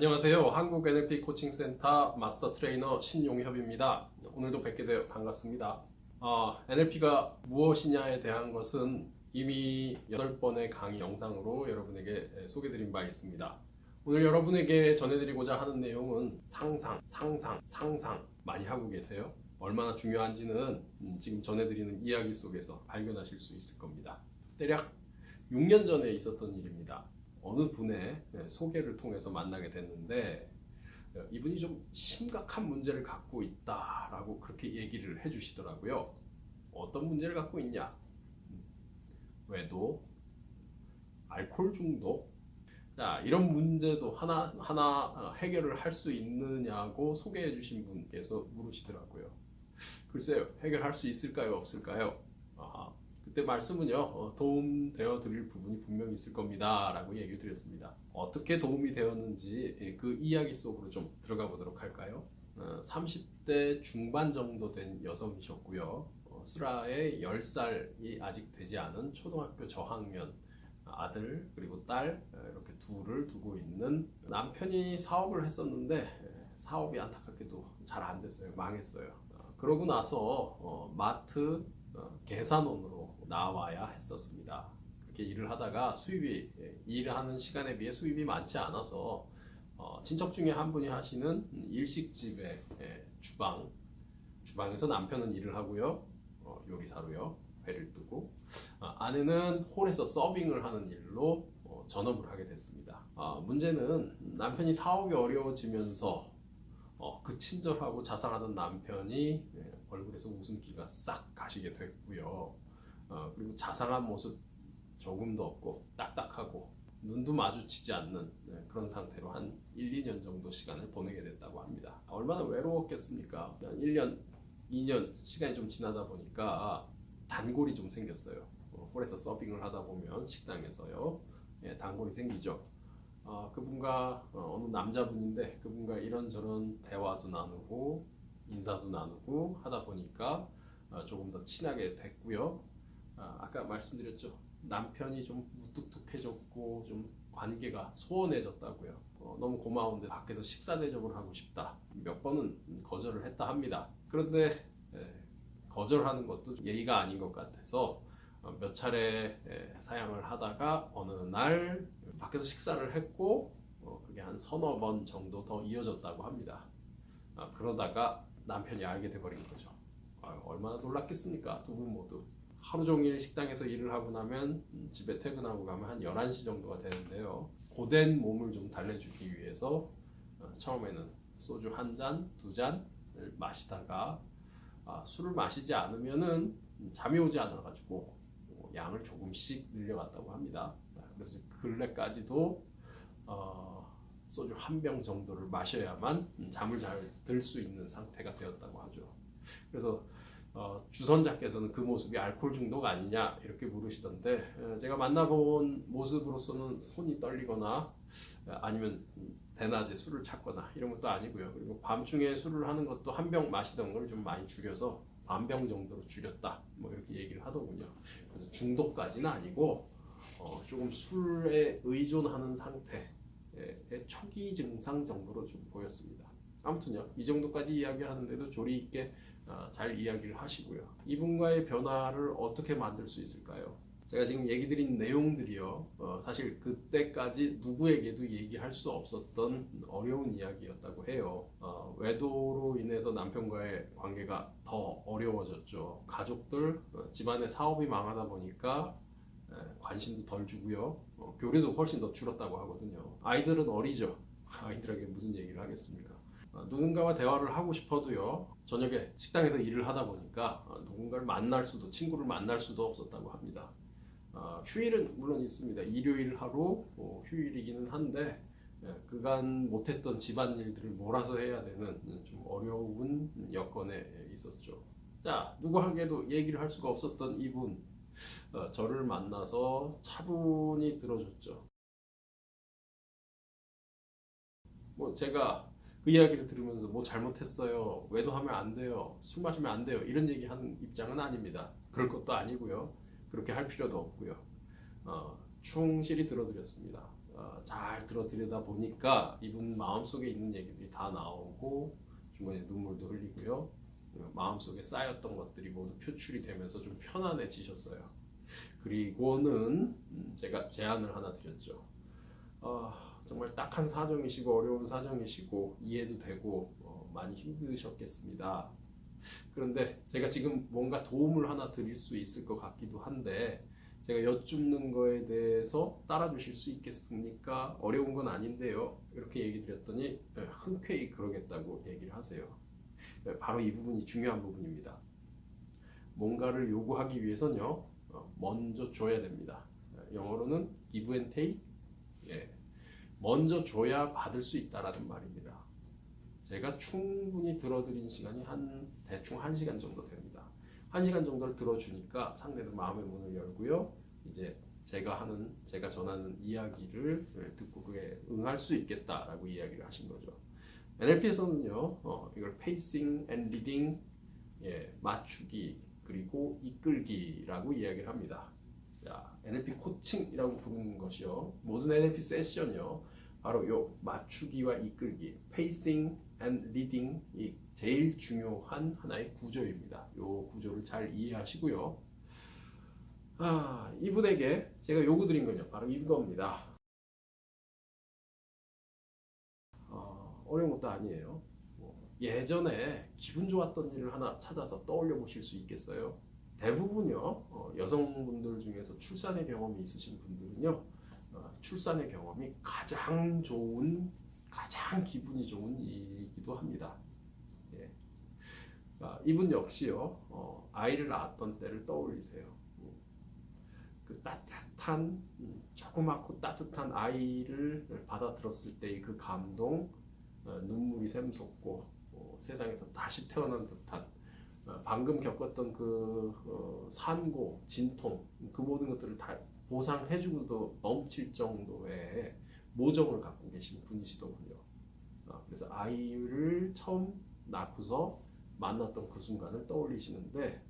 안녕하세요. 한국 NLP 코칭센터 마스터 트레이너 신용협입니다. 오늘도 뵙게 되어 반갑습니다. NLP가 무엇이냐에 대한 것은 이미 8번의 강의 영상으로 여러분에게 소개드린 바 있습니다. 오늘 여러분에게 전해드리고자 하는 내용은 상상 많이 하고 계세요? 얼마나 중요한지는 지금 전해드리는 이야기 속에서 발견하실 수 있을 겁니다. 대략 6년 전에 있었던 일입니다. 어느 분의 소개를 통해서 만나게 됐는데 이분이 좀 심각한 문제를 갖고 있다라고 그렇게 얘기를 해주시더라고요. 어떤 문제를 갖고 있냐? 외도, 알코올 중독. 자, 이런 문제도 하나하나 해결을 할 수 있느냐고 소개해 주신 분께서 물으시더라고요. 글쎄요, 해결할 수 있을까요? 없을까요? 그때 말씀은요, 도움되어 드릴 부분이 분명히 있을 겁니다 라고 얘기를 드렸습니다. 어떻게 도움이 되었는지 그 이야기 속으로 좀 들어가 보도록 할까요? 30대 중반 정도 된 여성이셨고요. 슬하에 10살이 아직 되지 않은 초등학교 저학년 아들 그리고 딸 이렇게 둘을 두고 있는, 남편이 사업을 했었는데 사업이 안타깝게도 잘 안 됐어요. 망했어요. 그러고 나서 마트 계산원으로 나와야 했었습니다. 그렇게 일을 하다가 수입이, 일하는 시간에 비해 수입이 많지 않아서 친척 중에 한 분이 하시는 일식집의 주방에서 남편은 일을 하고요, 요리사로요, 회를 뜨고, 아내는 홀에서 서빙을 하는 일로 전업을 하게 됐습니다. 문제는 남편이 사업이 어려워지면서 그 친절하고 자상하던 남편이 얼굴에서 웃음기가 싹 가시게 됐고요. 그리고 자상한 모습 조금도 없고 딱딱하고 눈도 마주치지 않는 그런 상태로 한 1, 2년 정도 시간을 보내게 됐다고 합니다. 얼마나 외로웠겠습니까? 1년, 2년 시간이 좀 지나다 보니까 단골이 좀 생겼어요. 홀에서 서빙을 하다 보면 식당에서요, 단골이 생기죠. 그분과 어느 남자분인데 그분과 이런저런 대화도 나누고 인사도 나누고 하다 보니까 조금 더 친하게 됐고요. 아까 말씀드렸죠. 남편이 좀 무뚝뚝해졌고 좀 관계가 소원해졌다고요. 너무 고마운데 밖에서 식사 대접을 하고 싶다. 몇 번은 거절을 했다 합니다. 그런데 거절하는 것도 예의가 아닌 것 같아서 몇 차례 사양을 하다가 어느 날 밖에서 식사를 했고 그게 한 서너 번 정도 더 이어졌다고 합니다. 그러다가 남편이 알게 돼버린 거죠. 얼마나 놀랐겠습니까? 두 분 모두. 하루 종일 식당에서 일을 하고 나면 집에 퇴근하고 가면 한 11시 정도가 되는데요. 고된 몸을 좀 달래주기 위해서 처음에는 소주 한 잔, 두 잔을 마시다가 술을 마시지 않으면은 잠이 오지 않아가지고 양을 조금씩 늘려갔다고 합니다. 그래서 근래까지도 소주 한 병 정도를 마셔야만 잠을 잘 들 수 있는 상태가 되었다고 하죠. 그래서 주선자께서는 그 모습이 알코올 중독 아니냐 이렇게 물으시던데, 제가 만나본 모습으로서는 손이 떨리거나 아니면 대낮에 술을 찾거나 이런 것도 아니고요. 그리고 밤중에 술을 하는 것도 한 병 마시던 걸 좀 많이 줄여서 반병 정도로 줄였다, 뭐 이렇게 얘기를 하더군요. 그래서 중독까지는 아니고 조금 술에 의존하는 상태의 초기 증상 정도로 좀 보였습니다. 아무튼요, 이 정도까지 이야기하는데도 조리 있게 잘 이야기를 하시고요. 이분과의 변화를 어떻게 만들 수 있을까요? 제가 지금 얘기 드린 내용들이요, 사실 그때까지 누구에게도 얘기할 수 없었던 어려운 이야기였다고 해요. 외도로 인해서 남편과의 관계가 더 어려워졌죠. 가족들, 집안의 사업이 망하다 보니까 관심도 덜 주고요, 교류도 훨씬 더 줄었다고 하거든요. 아이들은 어리죠. 아이들에게 무슨 얘기를 하겠습니까? 누군가와 대화를 하고 싶어도요, 저녁에 식당에서 일을 하다 보니까 누군가를 만날 수도, 친구를 만날 수도 없었다고 합니다. 휴일은 물론 있습니다. 일요일 하루 휴일이기는 한데 그간 못했던 집안일들을 몰아서 해야 되는 좀 어려운 여건에 있었죠. 자, 누구에게도 얘기를 할 수가 없었던 이분, 저를 만나서 차분히 들어줬죠. 뭐 제가 그 이야기를 들으면서 뭐 잘못했어요, 외도하면 안 돼요, 술 마시면 안 돼요, 이런 얘기하는 입장은 아닙니다. 그럴 것도 아니고요. 그렇게 할 필요도 없고요. 충실히 들어드렸습니다. 잘 들여다 보니까 이분 마음속에 있는 얘기들이 다 나오고 중간에 눈물도 흘리고요. 마음속에 쌓였던 것들이 모두 표출이 되면서 좀 편안해지셨어요. 그리고는 제가 제안을 하나 드렸죠. 정말 딱한 사정이시고 어려운 사정이시고 이해도 되고 많이 힘드셨겠습니다. 그런데 제가 지금 뭔가 도움을 하나 드릴 수 있을 것 같기도 한데 제가 여쭙는 거에 대해서 따라주실 수 있겠습니까? 어려운 건 아닌데요. 이렇게 얘기 드렸더니 흔쾌히 그러겠다고 얘기를 하세요. 바로 이 부분이 중요한 부분입니다. 뭔가를 요구하기 위해서는요, 먼저 줘야 됩니다. 영어로는 give and take. 예. 먼저 줘야 받을 수 있다라는 말입니다. 제가 충분히 들어드린 시간이 대충 1시간 정도 됩니다. 1시간 정도를 들어주니까 상대도 마음의 문을 열고요. 이제 제가 전하는 이야기를 듣고 그게 응할 수 있겠다라고 이야기를 하신 거죠. NLP에서는요, 이걸 pacing and leading, 맞추기 그리고 이끌기라고 이야기를 합니다. 자, NLP 코칭이라고 부르는 것이요, 모든 NLP 세션이요, 바로 요 맞추기와 이끌기, pacing and leading, 이 제일 중요한 하나의 구조입니다. 요 구조를 잘 이해하시고요. 이분에게 제가 요구드린 건요, 바로 이겁니다. 어려운 것도 아니에요. 예전에 기분 좋았던 일을 하나 찾아서 떠올려 보실 수 있겠어요? 대부분요, 여성분들 중에서 출산의 경험이 있으신 분들은요, 출산의 경험이 가장 기분이 좋은 일이기도 합니다. 예. 이분 역시요, 아이를 낳았던 때를 떠올리세요. 그 따뜻한, 조그맣고 따뜻한 아이를 받아들었을 때의 그 감동, 눈물이 샘솟고 세상에서 다시 태어난 듯한, 방금 겪었던 그 산고, 진통, 그 모든 것들을 다 보상해주고도 넘칠 정도의 모정을 갖고 계신 분이시더군요. 그래서 아이를 처음 낳고서 만났던 그 순간을 떠올리시는데,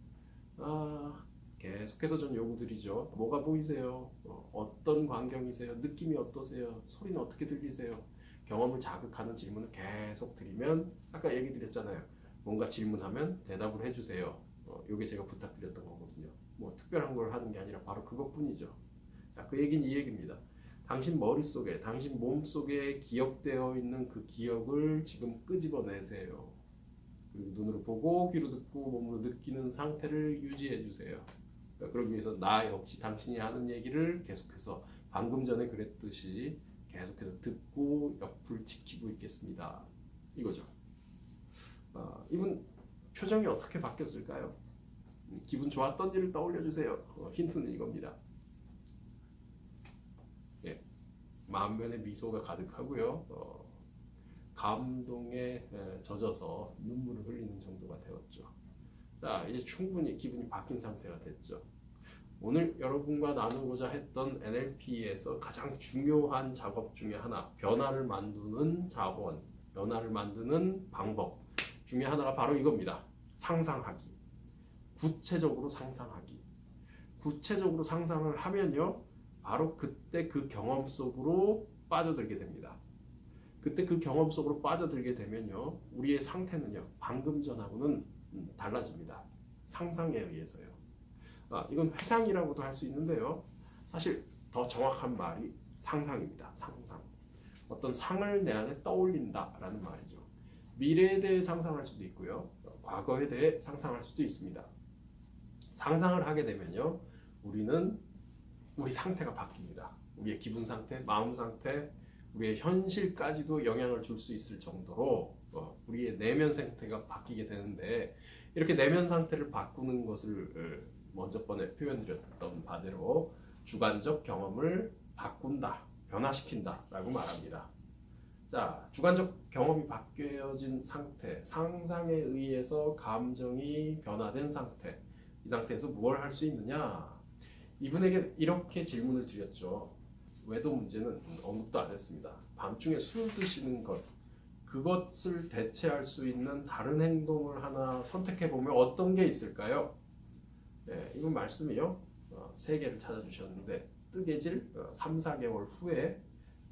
계속해서 전 요구드리죠. 뭐가 보이세요? 어떤 광경이세요? 느낌이 어떠세요? 소리는 어떻게 들리세요? 경험을 자극하는 질문을 계속 드리면, 아까 얘기 드렸잖아요. 뭔가 질문하면 대답을 해주세요. 이게 제가 부탁드렸던 거거든요. 뭐 특별한 걸 하는 게 아니라 바로 그것뿐이죠. 자, 그 얘기는 이 얘기입니다. 당신 머릿속에, 당신 몸속에 기억되어 있는 그 기억을 지금 끄집어내세요. 그리고 눈으로 보고 귀로 듣고 몸으로 느끼는 상태를 유지해 주세요. 그러기 위해서 나 역시 당신이 하는 얘기를 계속해서 방금 전에 그랬듯이 계속해서 듣고 옆을 지키고 있겠습니다. 이거죠. 이분 표정이 어떻게 바뀌었을까요? 기분 좋았던 일을 떠올려 주세요. 힌트는 이겁니다. 예, 만면에 미소가 가득하고요. 감동에 젖어서 눈물을 흘리는 정도가 되었죠. 자, 이제 충분히 기분이 바뀐 상태가 됐죠. 오늘 여러분과 나누고자 했던 NLP에서 가장 중요한 작업 중에 하나, 변화를 만드는 자원, 변화를 만드는 방법 중에 하나가 바로 이겁니다. 상상하기. 구체적으로 상상하기. 구체적으로 상상을 하면요, 바로 그때 그 경험 속으로 빠져들게 됩니다. 그때 그 경험 속으로 빠져들게 되면요, 우리의 상태는요, 방금 전하고는 달라집니다. 상상에 의해서요. 이건 회상이라고도 할 수 있는데요, 사실 더 정확한 말이 상상입니다. 상상. 어떤 상을 내 안에 떠올린다라는 말이죠. 미래에 대해 상상할 수도 있고요, 과거에 대해 상상할 수도 있습니다. 상상을 하게 되면요, 우리는 우리 상태가 바뀝니다. 우리의 기분 상태, 마음 상태, 우리의 현실까지도 영향을 줄 수 있을 정도로 우리의 내면 상태가 바뀌게 되는데, 이렇게 내면 상태를 바꾸는 것을 먼저 번에 표현드렸던 바대로 주관적 경험을 바꾼다, 변화시킨다 라고 말합니다. 자, 주관적 경험이 바뀌어진 상태, 상상에 의해서 감정이 변화된 상태, 이 상태에서 무엇을 할 수 있느냐? 이분에게 이렇게 질문을 드렸죠. 외도 문제는 언급도 안 했습니다. 밤중에 술 드시는 것, 그것을 대체할 수 있는 다른 행동을 하나 선택해 보면 어떤 게 있을까요? 네, 이분 말씀이요, 3개를 찾아주셨는데 뜨개질 3, 4개월 후에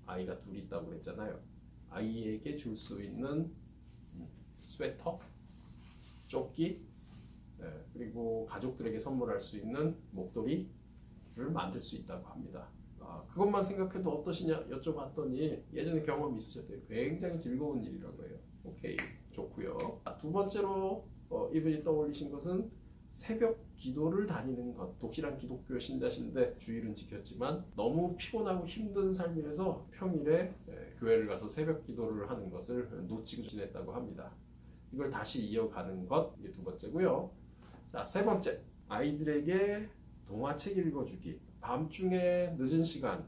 아이가 둘 있다고 그랬잖아요. 아이에게 줄 수 있는 스웨터, 조끼, 그리고 가족들에게 선물할 수 있는 목도리를 만들 수 있다고 합니다. 그것만 생각해도 어떠시냐 여쭤봤더니 예전에 경험이 있으셨대요. 굉장히 즐거운 일이라고 해요. 오케이, 좋고요. 두 번째로 이분이 떠올리신 것은 새벽 기도를 다니는 것. 독실한 기독교 신자신데 주일은 지켰지만 너무 피곤하고 힘든 삶이라서 평일에 교회를 가서 새벽 기도를 하는 것을 놓치고 지냈다고 합니다. 이걸 다시 이어가는 것, 이게 두 번째고요. 자, 세 번째, 아이들에게 동화책 읽어주기. 밤중에 늦은 시간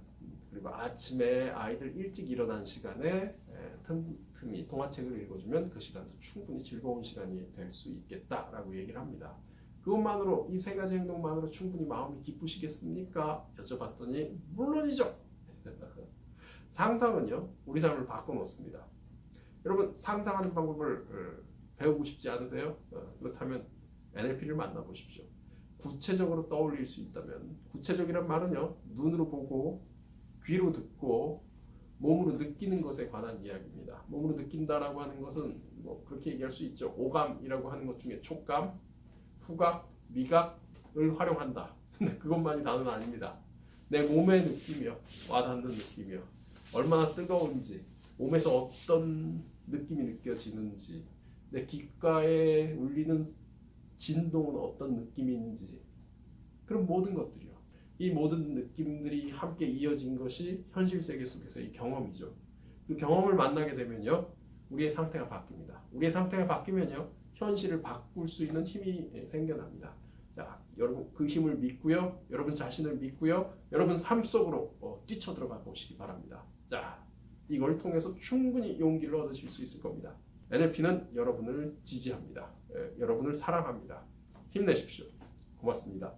그리고 아침에 아이들 일찍 일어난 시간에 틈틈이 동화책을 읽어주면 그 시간도 충분히 즐거운 시간이 될 수 있겠다라고 얘기를 합니다. 그것만으로 이 세 가지 행동만으로 충분히 마음이 기쁘시겠습니까? 여쭤봤더니 물론이죠. 상상은요 우리 삶을 바꿔놓습니다. 여러분 상상하는 방법을 배우고 싶지 않으세요? 그렇다면 NLP를 만나보십시오. 구체적으로 떠올릴 수 있다면, 구체적이란 말은요 눈으로 보고 귀로 듣고 몸으로 느끼는 것에 관한 이야기입니다. 몸으로 느낀다라고 하는 것은 뭐 그렇게 얘기할 수 있죠. 오감이라고 하는 것 중에 촉감, 후각, 미각을 활용한다. 근데 그것만이 다는 아닙니다. 내 몸의 느낌이요, 와닿는 느낌이요, 얼마나 뜨거운지, 몸에서 어떤 느낌이 느껴지는지, 내 귓가에 울리는 진동은 어떤 느낌인지, 그런 모든 것들이요. 이 모든 느낌들이 함께 이어진 것이 현실 세계 속에서의 경험이죠. 그 경험을 만나게 되면요, 우리의 상태가 바뀝니다. 우리의 상태가 바뀌면요, 현실을 바꿀 수 있는 힘이 생겨납니다. 자, 여러분 그 힘을 믿고요, 여러분 자신을 믿고요, 여러분 삶 속으로 뛰쳐들어가 보시기 바랍니다. 자, 이걸 통해서 충분히 용기를 얻으실 수 있을 겁니다. NLP는 여러분을 지지합니다. 여러분을 사랑합니다. 힘내십시오. 고맙습니다.